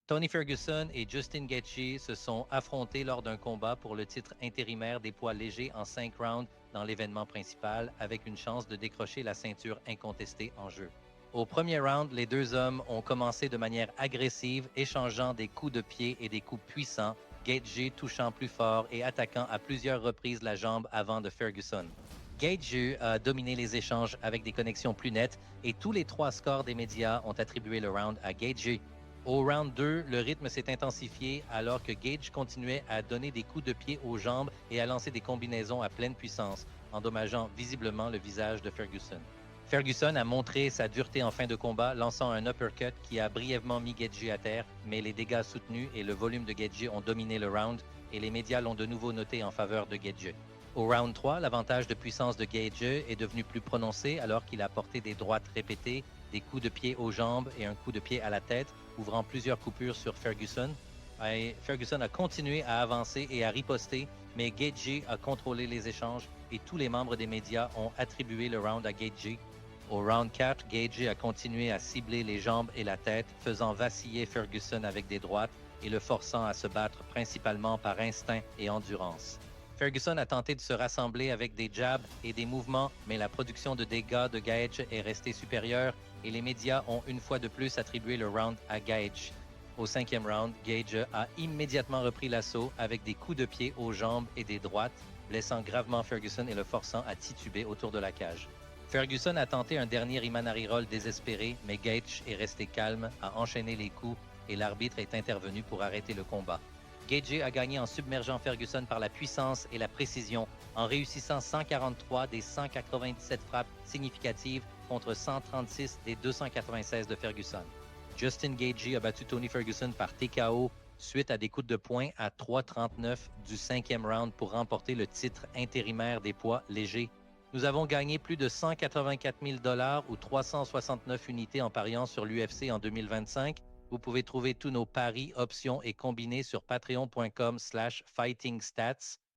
Tony Ferguson et Justin Gaethje se sont affrontés lors d'un combat pour le titre intérimaire des poids légers en 5 rounds dans l'événement principal, avec une chance de décrocher la ceinture incontestée en jeu. Au premier round, les deux hommes ont commencé de manière agressive, échangeant des coups de pied et des coups puissants, Gaethje touchant plus fort et attaquant à plusieurs reprises la jambe avant de Ferguson. Gaethje a dominé les échanges avec des connexions plus nettes et tous les trois scores des médias ont attribué le round à Gaethje. Au round 2, le rythme s'est intensifié alors que Gage continuait à donner des coups de pied aux jambes et à lancer des combinaisons à pleine puissance, endommageant visiblement le visage de Ferguson. Ferguson a montré sa dureté en fin de combat, lançant un uppercut qui a brièvement mis Gaethje à terre, mais les dégâts soutenus et le volume de Gaethje ont dominé le round et les médias l'ont de nouveau noté en faveur de Gaethje. Au round 3, l'avantage de puissance de Gaethje est devenu plus prononcé alors qu'il a porté des droites répétées, des coups de pied aux jambes et un coup de pied à la tête, ouvrant plusieurs coupures sur Ferguson. Et Ferguson a continué à avancer et à riposter, mais Gaethje a contrôlé les échanges et tous les membres des médias ont attribué le round à Gaethje. Au round 4, Gaethje a continué à cibler les jambes et la tête, faisant vaciller Ferguson avec des droites et le forçant à se battre principalement par instinct et endurance. Ferguson a tenté de se rassembler avec des jabs et des mouvements, mais la production de dégâts de Gaethje est restée supérieure et les médias ont une fois de plus attribué le round à Gaethje. Au cinquième round, Gaethje a immédiatement repris l'assaut avec des coups de pied aux jambes et des droites, blessant gravement Ferguson et le forçant à tituber autour de la cage. Ferguson a tenté un dernier Imanari Roll désespéré, mais Gaethje est resté calme, a enchaîné les coups et l'arbitre est intervenu pour arrêter le combat. Gaethje a gagné en submergeant Ferguson par la puissance et la précision, en réussissant 143 des 197 frappes significatives contre 136 des 296 de Ferguson. Justin Gaethje a battu Tony Ferguson par TKO suite à des coups de poing à 3,39 du cinquième round pour remporter le titre intérimaire des poids légers. Nous avons gagné plus de 184 000 $ ou 369 unités en pariant sur l'UFC en 2025. Vous pouvez trouver tous nos paris, options et combinés sur patreon.com/fightingstats.